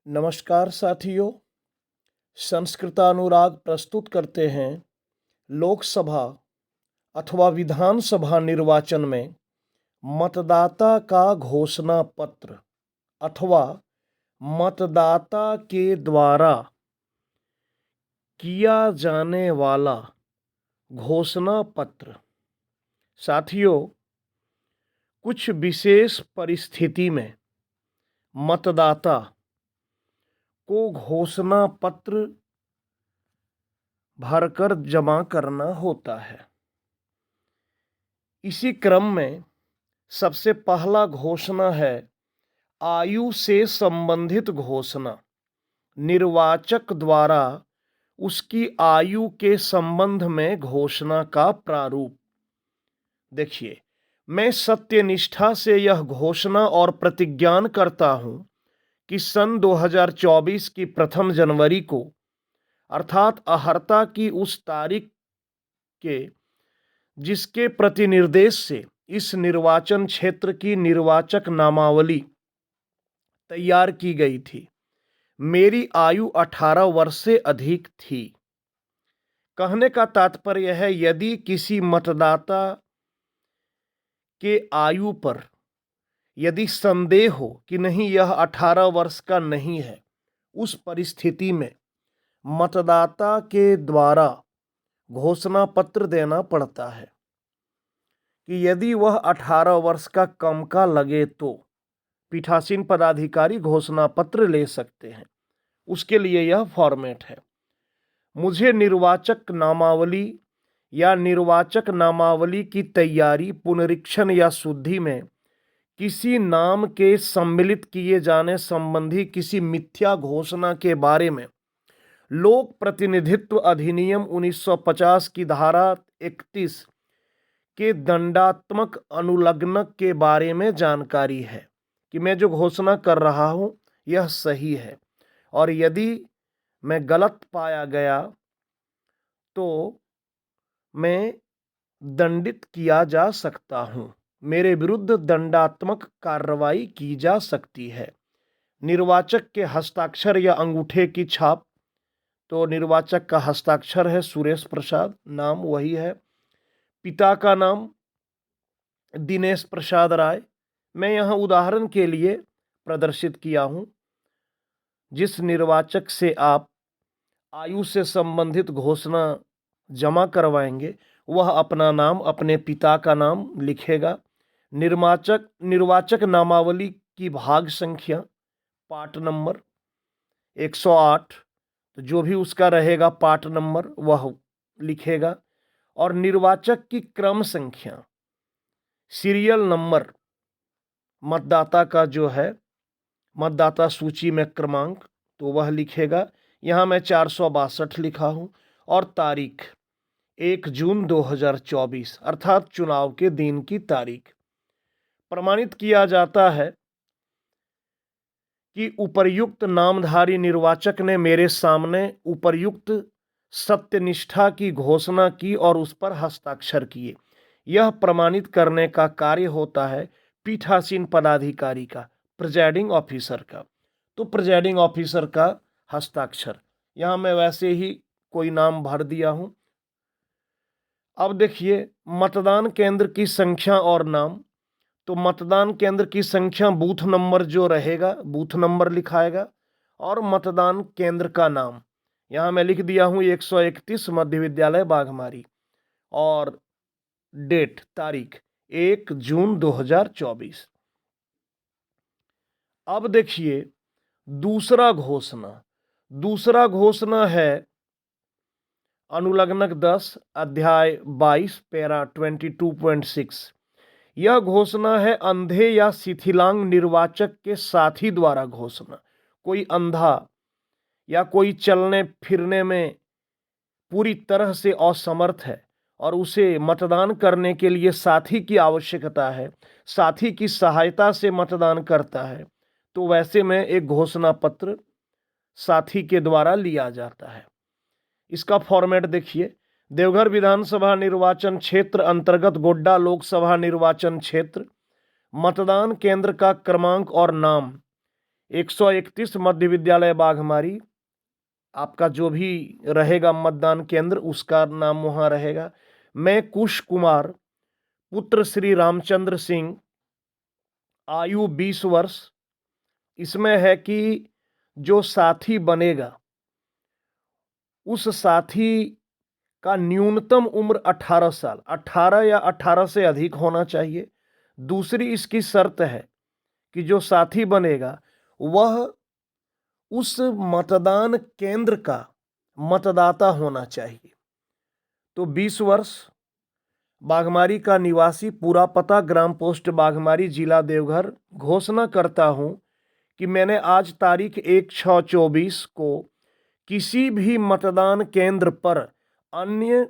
नमस्कार साथियों, संस्कृतानुराग प्रस्तुत करते हैं लोकसभा अथवा विधानसभा निर्वाचन में मतदाता का घोषणा पत्र अथवा मतदाता के द्वारा किया जाने वाला घोषणा पत्र। साथियों, कुछ विशेष परिस्थिति में मतदाता को घोषणा पत्र भरकर जमा करना होता है। इसी क्रम में सबसे पहला घोषणा है आयु से संबंधित घोषणा। निर्वाचक द्वारा उसकी आयु के संबंध में घोषणा का प्रारूप। देखिए, मैं सत्यनिष्ठा से यह घोषणा और प्रतिज्ञान करता हूं कि सन 2024 की प्रथम जनवरी को अर्थात अहर्ता की उस तारीख के जिसके प्रतिनिर्देश से इस निर्वाचन क्षेत्र की निर्वाचक नामावली तैयार की गई थी, मेरी आयु 18 वर्ष से अधिक थी। कहने का तात्पर्य है, यदि किसी मतदाता के आयु पर यदि संदेह हो कि नहीं यह 18 वर्ष का नहीं है, उस परिस्थिति में मतदाता के द्वारा घोषणा पत्र देना पड़ता है कि यदि वह 18 वर्ष का कम का लगे तो पीठासीन पदाधिकारी घोषणा पत्र ले सकते हैं। उसके लिए यह फॉर्मेट है। मुझे निर्वाचक नामावली या निर्वाचक नामावली की तैयारी, पुनरीक्षण या शुद्धि में किसी नाम के सम्मिलित किए जाने संबंधी किसी मिथ्या घोषणा के बारे में लोक प्रतिनिधित्व अधिनियम 1950 की धारा 31 के दंडात्मक अनुलग्न के बारे में जानकारी है कि मैं जो घोषणा कर रहा हूं यह सही है, और यदि मैं गलत पाया गया तो मैं दंडित किया जा सकता हूं, मेरे विरुद्ध दंडात्मक कार्रवाई की जा सकती है। निर्वाचक के हस्ताक्षर या अंगूठे की छाप, तो निर्वाचक का हस्ताक्षर है सुरेश प्रसाद, नाम वही है। पिता का नाम दिनेश प्रसाद राय। मैं यहाँ उदाहरण के लिए प्रदर्शित किया हूँ। जिस निर्वाचक से आप आयु से संबंधित घोषणा जमा करवाएंगे वह अपना नाम, अपने पिता का नाम लिखेगा। निर्वाचक नामावली की भाग संख्या, पार्ट नंबर 108, तो जो भी उसका रहेगा पार्ट नंबर वह लिखेगा। और निर्वाचक की क्रम संख्या, सीरियल नंबर, मतदाता का जो है मतदाता सूची में क्रमांक, तो वह लिखेगा। यहाँ मैं 462 लिखा हूँ। और तारीख 1 जून 2024 अर्थात चुनाव के दिन की तारीख। प्रमाणित किया जाता है कि उपर्युक्त नामधारी निर्वाचक ने मेरे सामने उपर्युक्त सत्यनिष्ठा की घोषणा की और उस पर हस्ताक्षर किए। यह प्रमाणित करने का कार्य होता है पीठासीन पदाधिकारी का, प्रिजाइडिंग ऑफिसर का। तो प्रिजाइडिंग ऑफिसर का हस्ताक्षर, यहाँ मैं वैसे ही कोई नाम भर दिया हूँ। अब देखिए, मतदान केंद्र की संख्या और नाम। तो मतदान केंद्र की संख्या, बूथ नंबर जो रहेगा बूथ नंबर लिखाएगा, और मतदान केंद्र का नाम यहाँ मैं लिख दिया हूँ 131 मध्य विद्यालय बाघमारी, और डेट तारीख 1 जून 2024। अब देखिए दूसरा घोषणा है अनुलग्नक 10 अध्याय 22 पैरा 22.6। यह घोषणा है अंधे या शिथिलांग निर्वाचक के साथी द्वारा घोषणा। कोई अंधा या कोई चलने फिरने में पूरी तरह से असमर्थ है और उसे मतदान करने के लिए साथी की आवश्यकता है, साथी की सहायता से मतदान करता है, तो वैसे में एक घोषणा पत्र साथी के द्वारा लिया जाता है। इसका फॉर्मेट देखिए। देवघर विधानसभा निर्वाचन क्षेत्र अंतर्गत गोड्डा लोकसभा निर्वाचन क्षेत्र, मतदान केंद्र का क्रमांक और नाम 131 मध्य विद्यालय बाघमारी, आपका जो भी रहेगा मतदान केंद्र उसका नाम वहां रहेगा। मैं कुश कुमार पुत्र श्री रामचंद्र सिंह, आयु 20 वर्ष। इसमें है कि जो साथी बनेगा उस साथी का न्यूनतम उम्र 18 साल, 18 या 18 से अधिक होना चाहिए। दूसरी इसकी शर्त है कि जो साथी बनेगा वह उस मतदान केंद्र का मतदाता होना चाहिए। तो 20 वर्ष, बाघमारी का निवासी, पूरा पता ग्राम पोस्ट बाघमारी, जिला देवघर। घोषणा करता हूं कि मैंने आज तारीख 1/6/24 को किसी भी मतदान केंद्र पर अन्य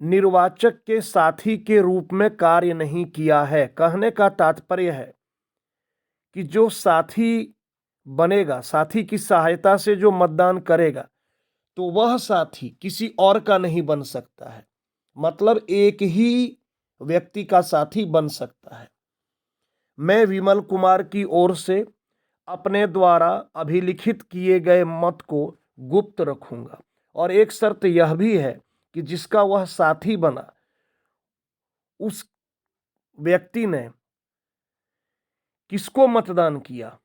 निर्वाचक के साथी के रूप में कार्य नहीं किया है। कहने का तात्पर्य है कि जो साथी बनेगा, साथी की सहायता से जो मतदान करेगा, तो वह साथी किसी और का नहीं बन सकता है। मतलब एक ही व्यक्ति का साथी बन सकता है। मैं विमल कुमार की ओर से अपने द्वारा अभिलिखित किए गए मत को गुप्त रखूंगा, और एक शर्त यह भी है कि जिसका वह साथी बना उस व्यक्ति ने किसको मतदान किया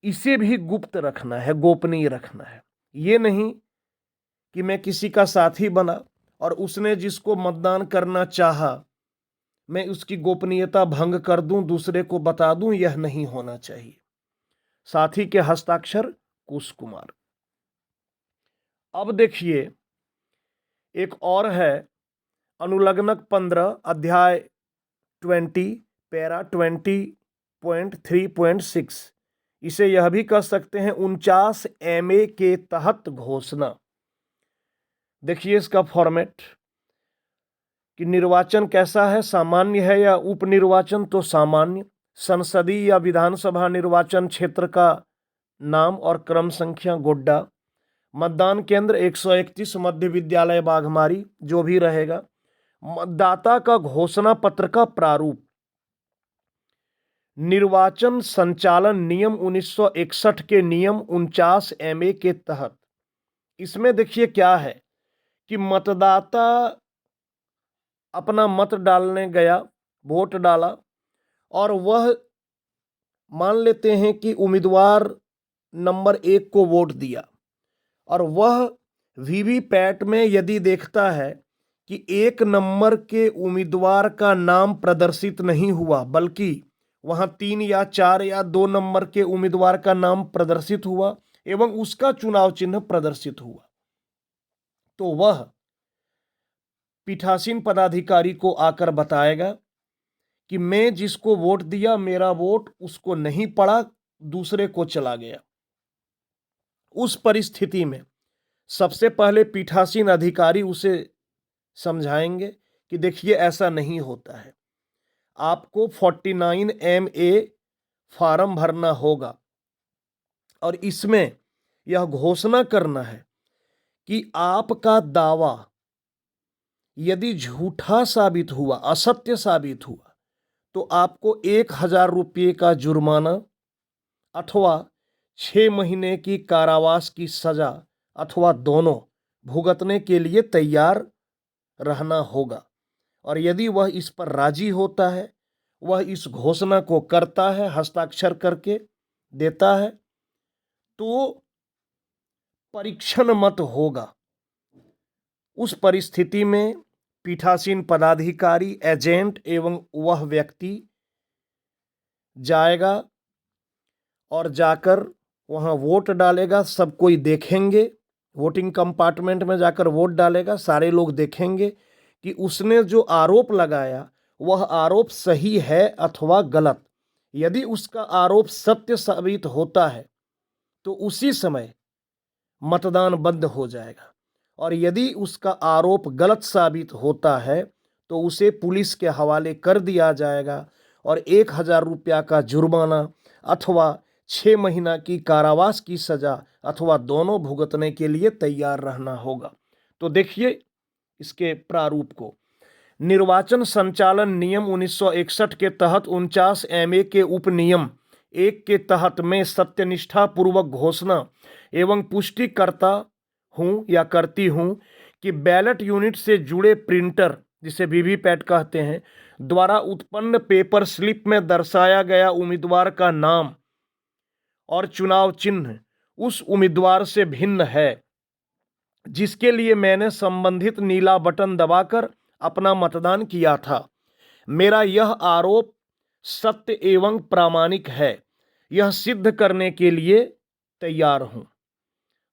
इसे भी गुप्त रखना है, गोपनीय रखना है। ये नहीं कि मैं किसी का साथी बना और उसने जिसको मतदान करना चाहा मैं उसकी गोपनीयता भंग कर दूं, दूसरे को बता दूं, यह नहीं होना चाहिए। साथी के हस्ताक्षर कुश कुमार। अब देखिए एक और है, अनुलग्नक 15 अध्याय 20 पैरा 20.3.6। इसे यह भी कह सकते हैं 49 MA के तहत घोषणा। देखिए इसका फॉर्मेट कि निर्वाचन कैसा है, सामान्य है या उपनिर्वाचन। तो सामान्य। संसदीय या विधानसभा निर्वाचन क्षेत्र का नाम और क्रम संख्या गोड्डा। मतदान केंद्र 131 मध्य विद्यालय बाघमारी, जो भी रहेगा। मतदाता का घोषणा पत्र का प्रारूप। निर्वाचन संचालन नियम 1961 के नियम 49 MA के तहत। इसमें देखिए क्या है कि मतदाता अपना मत डालने गया, वोट डाला, और वह मान लेते हैं कि उम्मीदवार नंबर 1 को वोट दिया, और वह वीवीपैट में यदि देखता है कि 1 नंबर के उम्मीदवार का नाम प्रदर्शित नहीं हुआ, बल्कि वहां 3 या 4 या 2 नंबर के उम्मीदवार का नाम प्रदर्शित हुआ एवं उसका चुनाव चिन्ह प्रदर्शित हुआ, तो वह पीठासीन पदाधिकारी को आकर बताएगा कि मैं जिसको वोट दिया मेरा वोट उसको नहीं पड़ा, दूसरे को चला गया। उस परिस्थिति में सबसे पहले पीठासीन अधिकारी उसे समझाएंगे कि देखिए ऐसा नहीं होता है, आपको 49 MA फॉर्म भरना होगा और इसमें यह घोषणा करना है कि आपका दावा यदि झूठा साबित हुआ, असत्य साबित हुआ, तो आपको 1000 रुपये का जुर्माना अथवा 6 महीने की कारावास की सजा अथवा दोनों भुगतने के लिए तैयार रहना होगा। और यदि वह इस पर राजी होता है, वह इस घोषणा को करता है, हस्ताक्षर करके देता है, तो परीक्षण मत होगा। उस परिस्थिति में पीठासीन पदाधिकारी, एजेंट एवं वह व्यक्ति जाएगा और जाकर वहां वोट डालेगा। सब कोई देखेंगे, वोटिंग कंपार्टमेंट में जाकर वोट डालेगा, सारे लोग देखेंगे कि उसने जो आरोप लगाया वह आरोप सही है अथवा गलत। यदि उसका आरोप सत्य साबित होता है तो उसी समय मतदान बंद हो जाएगा, और यदि उसका आरोप गलत साबित होता है तो उसे पुलिस के हवाले कर दिया जाएगा और 1000 रुपया का जुर्माना अथवा 6 महीना की कारावास की सजा अथवा दोनों भुगतने के लिए तैयार रहना होगा। तो देखिए इसके प्रारूप को। निर्वाचन संचालन नियम 1961 के तहत 49 MA के उपनियम 1 के तहत मैं सत्यनिष्ठा पूर्वक घोषणा एवं पुष्टि करता हूँ या करती हूँ कि बैलेट यूनिट से जुड़े प्रिंटर, जिसे वीवीपैट कहते हैं, द्वारा उत्पन्न पेपर स्लिप में दर्शाया गया उम्मीदवार का नाम और चुनाव चिन्ह उस उम्मीदवार से भिन्न है जिसके लिए मैंने संबंधित नीला बटन दबाकर अपना मतदान किया था। मेरा यह आरोप सत्य एवं प्रामाणिक है। यह सिद्ध करने के लिए तैयार हूं।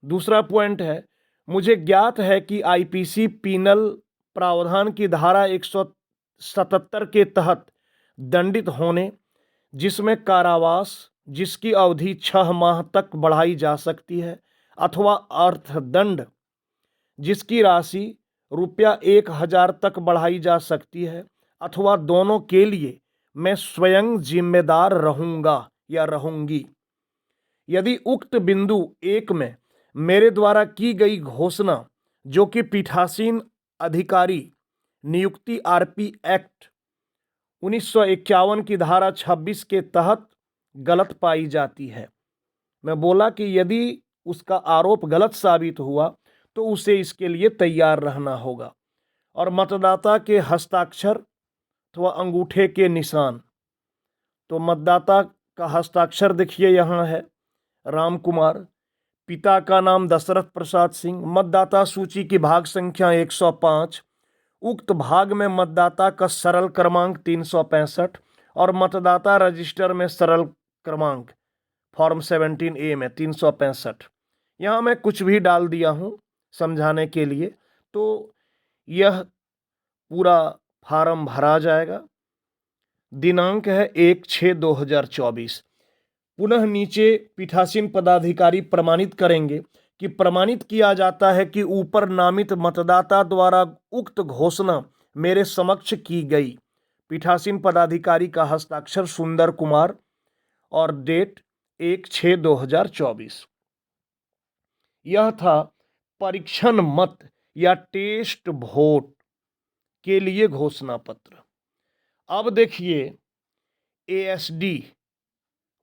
दूसरा पॉइंट है, मुझे ज्ञात है कि आईपीसी पीनल प्रावधान की धारा 177 के तहत दंडित होने, जिसमें कारावास जिसकी अवधि 6 माह तक बढ़ाई जा सकती है, अथवा अर्थदंड जिसकी राशि ₹1000 तक बढ़ाई जा सकती है, अथवा दोनों के लिए मैं स्वयं जिम्मेदार रहूंगा या रहूंगी यदि उक्त बिंदु 1 में मेरे द्वारा की गई घोषणा, जो कि पीठासीन अधिकारी नियुक्ति आरपी एक्ट 1951 की धारा 26 के तहत गलत पाई जाती है। मैं बोला कि यदि उसका आरोप गलत साबित हुआ तो उसे इसके लिए तैयार रहना होगा। और मतदाता के हस्ताक्षर अथवा अंगूठे के निशान, तो मतदाता का हस्ताक्षर देखिए यहाँ है, राम कुमार, पिता का नाम दशरथ प्रसाद सिंह, मतदाता सूची की भाग संख्या 105, उक्त भाग में मतदाता का सरल क्रमांक 365 और मतदाता रजिस्टर में सरल क्रमांक फॉर्म 17A में 365। यहाँ मैं कुछ भी डाल दिया हूँ समझाने के लिए, तो यह पूरा फार्म भरा जाएगा। दिनांक है 1/6/2024। पुनः नीचे पीठासीन पदाधिकारी प्रमाणित करेंगे कि प्रमाणित किया जाता है कि ऊपर नामित मतदाता द्वारा उक्त घोषणा मेरे समक्ष की गई। पीठासीन पदाधिकारी का हस्ताक्षर सुंदर कुमार और डेट 1/6/2024। यह था परीक्षण मत या टेस्ट वोट के लिए घोषणा पत्र। अब देखिए एएसडी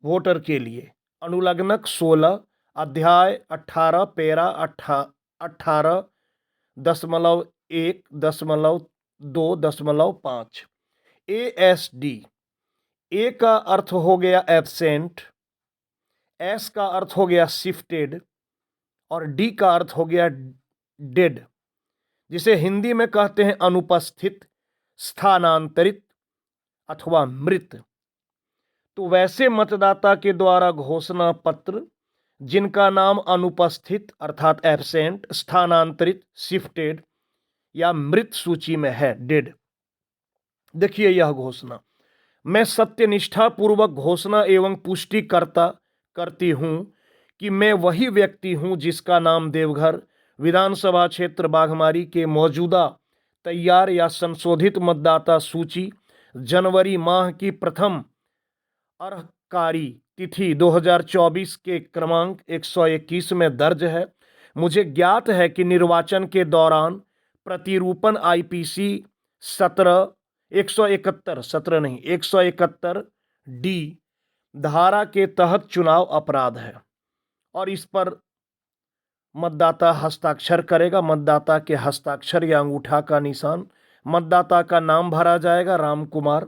वोटर के लिए अनुलग्नक 16 अध्याय 18 पैरा 18.1.2.5। एएसडी, ए का अर्थ हो गया एब्सेंट, एस का अर्थ हो गया शिफ्टेड और डी का अर्थ हो गया डेड, जिसे हिंदी में कहते हैं अनुपस्थित, स्थानांतरित अथवा मृत। तो वैसे मतदाता के द्वारा घोषणा पत्र जिनका नाम अनुपस्थित अर्थात एब्सेंट, स्थानांतरित, शिफ्टेड या मृत सूची में है, डेड। देखिए यह घोषणा मैं सत्यनिष्ठा पूर्वक घोषणा एवं पुष्टि करती हूं कि मैं वही व्यक्ति हूं जिसका नाम देवघर विधानसभा क्षेत्र बाघमारी के मौजूदा तैयार या संशोधित मतदाता सूची जनवरी माह की प्रथम अर्हकारी तिथि 2024 के क्रमांक 121 में दर्ज है। मुझे ज्ञात है कि निर्वाचन के दौरान प्रतिरूपण आईपीसी 171 डी धारा के तहत चुनाव अपराध है और इस पर मतदाता हस्ताक्षर करेगा। मतदाता के हस्ताक्षर या अंगूठा का निशान, मतदाता का नाम भरा जाएगा राम कुमार।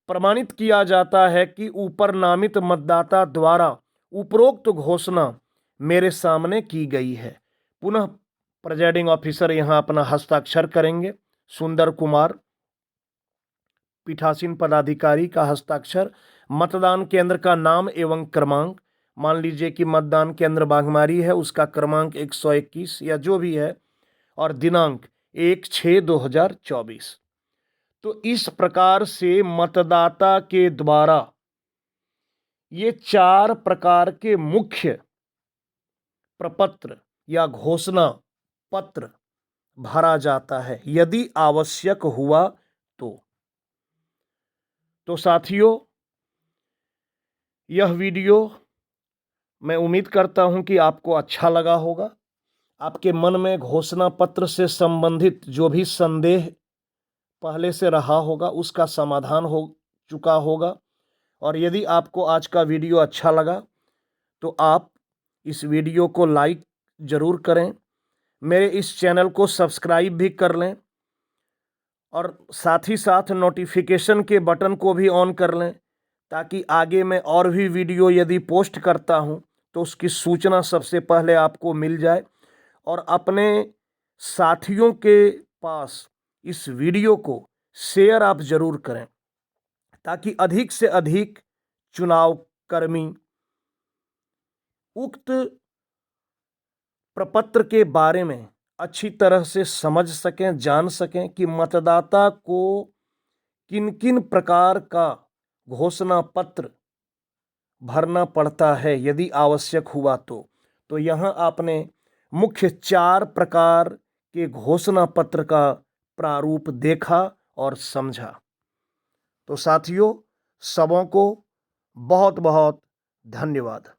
प्रमाणित किया जाता है कि ऊपर नामित मतदाता द्वारा उपरोक्त घोषणा मेरे सामने की गई है। पुनः प्रिजाइडिंग ऑफिसर यहाँ अपना हस्ताक्षर करेंगे, सुंदर कुमार। पीठासीन पदाधिकारी का हस्ताक्षर, मतदान केंद्र का नाम एवं क्रमांक, मान लीजिए कि मतदान केंद्र बाघमारी है, उसका क्रमांक 121 या जो भी है, और दिनांक 1/6/2024। तो इस प्रकार से मतदाता के द्वारा ये 4 प्रकार के मुख्य प्रपत्र या घोषणा पत्र भरा जाता है यदि आवश्यक हुआ तो साथियों, यह वीडियो मैं उम्मीद करता हूं कि आपको अच्छा लगा होगा। आपके मन में घोषणा पत्र से संबंधित जो भी संदेह पहले से रहा होगा उसका समाधान हो चुका होगा और यदि आपको आज का वीडियो अच्छा लगा तो आप इस वीडियो को लाइक ज़रूर करें, मेरे इस चैनल को सब्सक्राइब भी कर लें और साथ ही साथ नोटिफिकेशन के बटन को भी ऑन कर लें, ताकि आगे मैं और भी वीडियो यदि पोस्ट करता हूं तो उसकी सूचना सबसे पहले आपको मिल जाए। और अपने साथियों के पास इस वीडियो को शेयर आप ज़रूर करें, ताकि अधिक से अधिक चुनाव कर्मी उक्त प्रपत्र के बारे में अच्छी तरह से समझ सकें, जान सकें कि मतदाता को किन किन प्रकार का घोषणा पत्र भरना पड़ता है यदि आवश्यक हुआ तो यहाँ आपने मुख्य 4 प्रकार के घोषणा पत्र का प्रारूप देखा और समझा। तो साथियों, सबों को बहुत बहुत धन्यवाद।